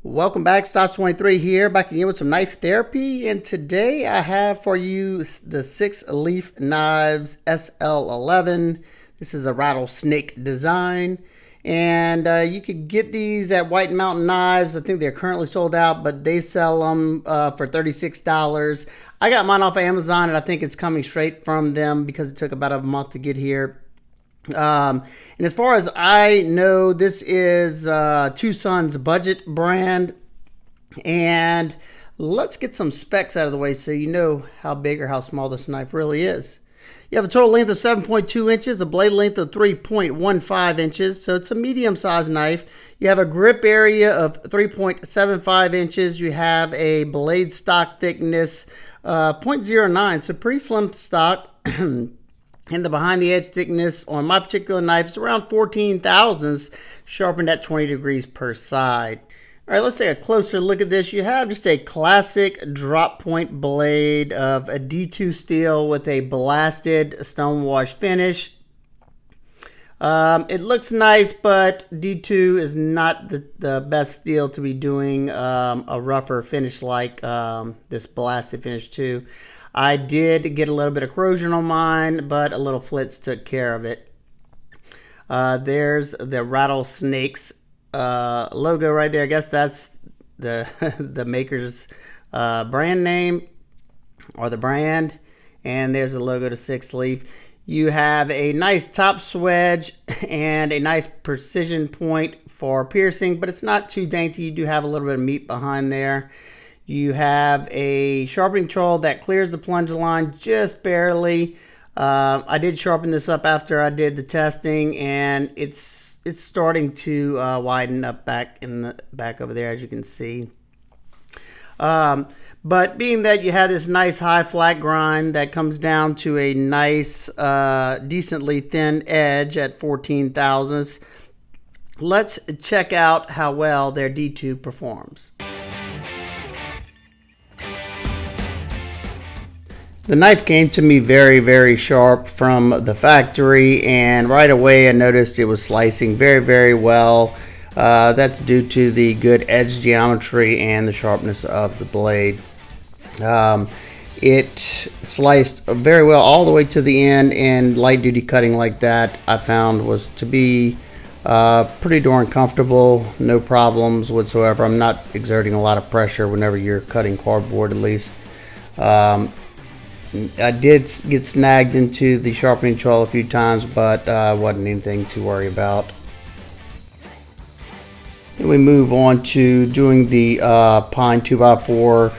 Welcome back, Stas23 here, back again with some knife therapy, and today I have for you the SIXLEAF Knives SL-11. This is a rattlesnake design, and you could get these at White Mountain Knives. I think they're currently sold out, but they sell them for $36. I got mine off of Amazon, and I think it's coming straight from them because it took about a month to get here. And as far as I know, this is TwoSun's budget brand. And let's get some specs out of the way so you know how big or how small this knife really is. You have a total length of 7.2 inches, a blade length of 3.15 inches, so it's a medium-sized knife. You have a grip area of 3.75 inches. You have a blade stock thickness 0.09, so pretty slim stock. And the behind the edge thickness on my particular knife is around 14 thousandths, sharpened at 20 degrees per side. All right, let's take a closer look at this. You have just a classic drop point blade of a D2 steel with a blasted stone wash finish. It looks nice, but D2 is not the best steel to be doing a rougher finish like this blasted finish too. I did get a little bit of corrosion on mine, but a little flitz took care of it. There's the Rattlesnakes logo right there. I guess that's the the maker's brand name or the brand. And there's the logo to SIXLEAF. You have a nice top swedge and a nice precision point for piercing, but it's not too dainty. You do have a little bit of meat behind there. You have a sharpening tool that clears the plunger line just barely. I did sharpen this up after I did the testing, and it's starting to widen up back in the back over there, as you can see. But being that you have this nice high flat grind that comes down to a nice decently thin edge at 14 thousandths, let's check out how well their D2 performs. The knife came to me very, very sharp from the factory, and right away I noticed it was slicing very, very well. That's due to the good edge geometry and the sharpness of the blade. It sliced very well all the way to the end, and light duty cutting like that I found was to be pretty darn comfortable. No problems whatsoever. I'm not exerting a lot of pressure whenever you're cutting cardboard, at least. I did get snagged into the sharpening tool a few times, but wasn't anything to worry about. Then we move on to doing the pine 2x4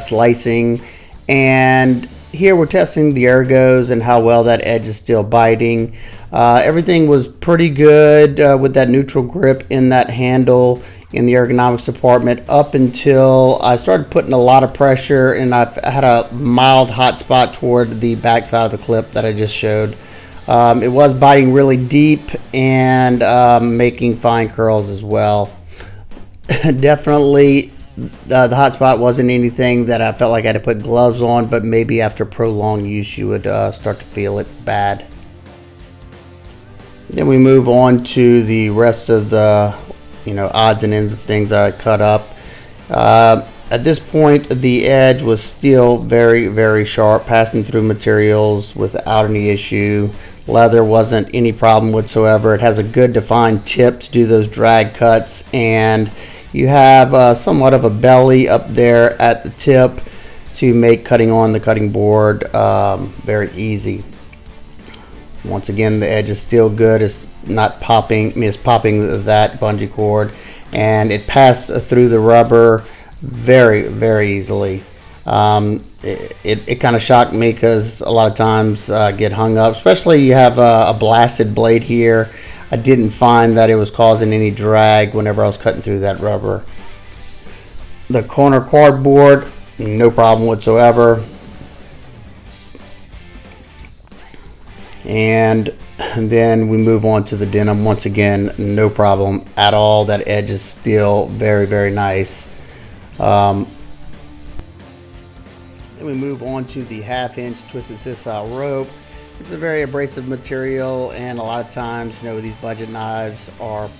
slicing, and here we're testing the ergos and how well that edge is still biting. Everything was pretty good with that neutral grip in that handle in the ergonomics department up until I started putting a lot of pressure, and I had a mild hot spot toward the back side of the clip that I just showed. It was biting really deep and making fine curls as well. Definitely the hot spot wasn't anything that I felt like I had to put gloves on, but maybe after prolonged use you would start to feel it bad. Then we move on to the rest of the odds and ends of things I cut up. At this point, the edge was still very, very sharp, passing through materials without any issue. Leather wasn't any problem whatsoever. It has a good defined tip to do those drag cuts, and you have somewhat of a belly up there at the tip to make cutting on the cutting board very easy. Once again, the edge is still good. It's not popping. I mean, it's popping that bungee cord, and it passed through the rubber very, very easily. It kind of shocked me because a lot of times get hung up, especially you have a blasted blade here. I didn't find that it was causing any drag whenever I was cutting through that rubber. The corner cardboard, no problem whatsoever. And then we move on to the denim. Once again, no problem at all. That edge is still very, very nice. Then we move on to the 1/2 inch twisted sisal rope. It's a very abrasive material, and a lot of times, these budget knives are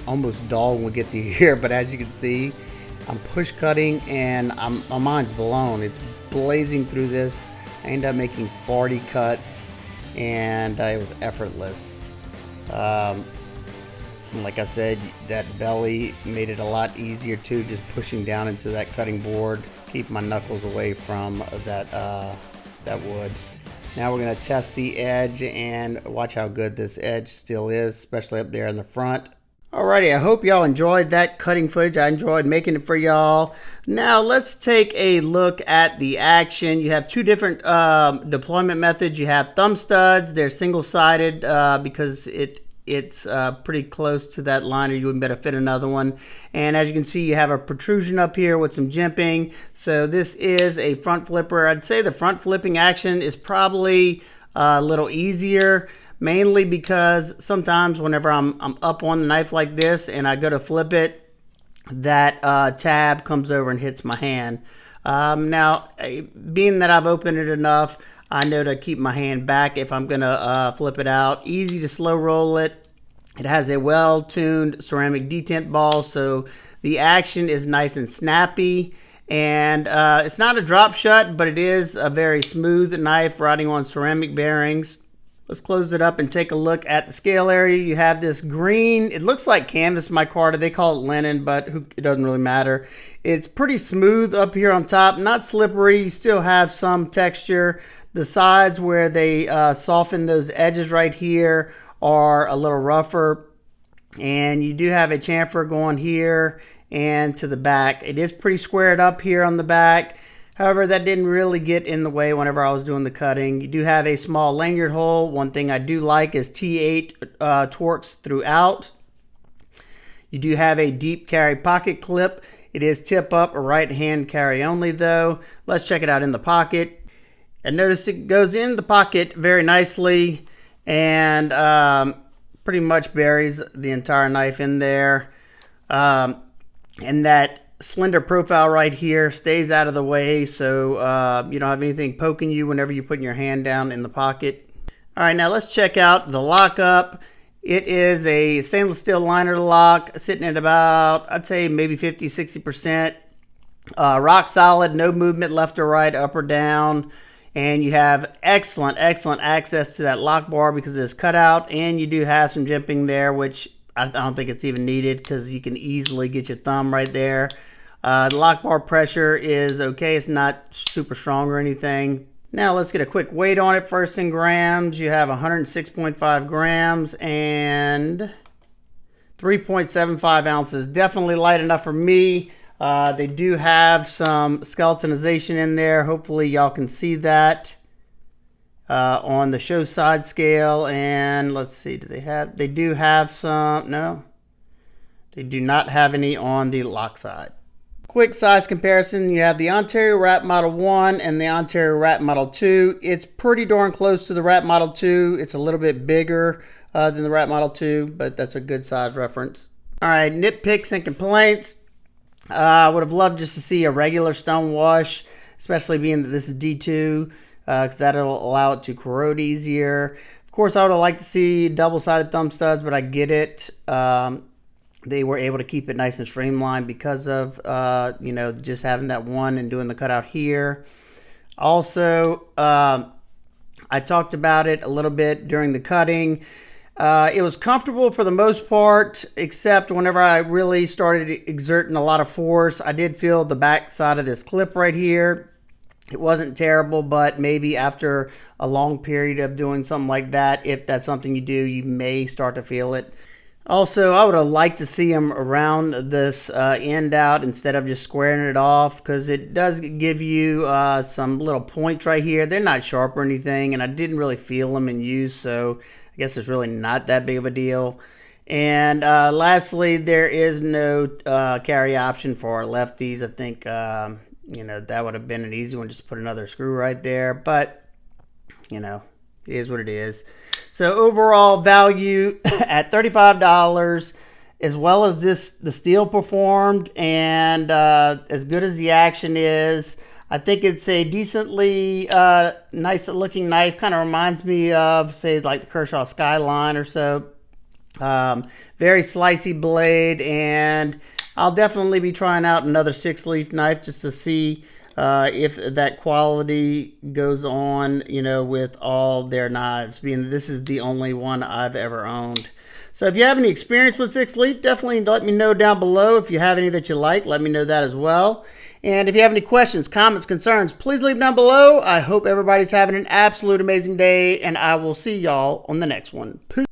almost dull when we get to here, but as you can see, I'm push cutting and my mind's blown. It's blazing through this. I ended up making 40 cuts and it was effortless. Like I said, that belly made it a lot easier too, just pushing down into that cutting board, keep my knuckles away from that wood. Now we're going to test the edge and watch how good this edge still is, especially up there in the front. Alrighty, I hope y'all enjoyed that cutting footage. I enjoyed making it for y'all. Now let's take a look at the action. You have two different deployment methods. You have thumb studs. They're single-sided because it's pretty close to that line, or you wouldn't better fit another one. And as you can see, you have a protrusion up here with some jimping. So this is a front flipper. I'd say the front flipping action is probably a little easier, mainly because sometimes whenever I'm up on the knife like this and I go to flip it, that tab comes over and hits my hand. Now, being that I've opened it enough, I know to keep my hand back if I'm gonna flip it out. Easy to slow roll it. It has a well-tuned ceramic detent ball, so the action is nice and snappy. And it's not a drop shut, but it is a very smooth knife riding on ceramic bearings. Let's close it up and take a look at the scale area. You have this green, it looks like canvas micarta. They call it linen, but it doesn't really matter. It's pretty smooth up here on top, not slippery. You still have some texture. The sides where they soften those edges right here are a little rougher. And you do have a chamfer going here and to the back. It is pretty squared up here on the back. However, that didn't really get in the way whenever I was doing the cutting. You do have a small lanyard hole. One thing I do like is T8 Torx throughout. You do have a deep carry pocket clip. It is tip up or right hand carry only though. Let's check it out in the pocket. And notice it goes in the pocket very nicely and pretty much buries the entire knife in there. And that slender profile right here stays out of the way, so you don't have anything poking you whenever you're putting your hand down in the pocket. All right, now let's check out the lockup. It is a stainless steel liner lock sitting at about, I'd say maybe 50-60%. Rock solid, no movement left or right, up or down. And you have excellent access to that lock bar because it's cut out, and you do have some jimping there, which I don't think it's even needed because you can easily get your thumb right there. The lock bar pressure is okay. It's not super strong or anything. Now let's get a quick weight on it. First in grams, you have 106.5 grams and 3.75 ounces. Definitely light enough for me. They do have some skeletonization in there. Hopefully y'all can see that on the show side scale. And let's see, they do have some, no, they do not have any on the lock side. Quick size comparison, you have the Ontario Wrap Model 1 and the Ontario Wrap Model 2. It's pretty darn close to the Wrap Model 2. It's a little bit bigger than the Wrap Model 2, but that's a good size reference. All right, nitpicks and complaints. I would have loved just to see a regular stone wash, especially being that this is D2, because that'll allow it to corrode easier. Of course, I would have liked to see double-sided thumb studs, but I get it. They were able to keep it nice and streamlined because of, you know, just having that one and doing the cutout here. Also, I talked about it a little bit during the cutting. It was comfortable for the most part, except whenever I really started exerting a lot of force, I did feel the back side of this clip right here. It wasn't terrible, but maybe after a long period of doing something like that, if that's something you do, you may start to feel it. Also, I would have liked to see them around this end out instead of just squaring it off, because it does give you some little points right here. They're not sharp or anything, and I didn't really feel them in use, so I guess it's really not that big of a deal. And lastly, there is no carry option for our lefties. I think you know, that would have been an easy one, just put another screw right there, but you know, it is what it is. So overall value at $35, as well as the steel performed, and as good as the action is, I think it's a decently nice looking knife. Kind of reminds me of, say, like the Kershaw Skyline or so. Very slicey blade, and I'll definitely be trying out another 6-leaf knife just to see if that quality goes on, you know, with all their knives, being this is the only one I've ever owned. So if you have any experience with 6-leaf, definitely let me know down below. If you have any that you like, let me know that as well. And if you have any questions, comments, concerns, please leave them down below. I hope everybody's having an absolute amazing day, and I will see y'all on the next one. Peace.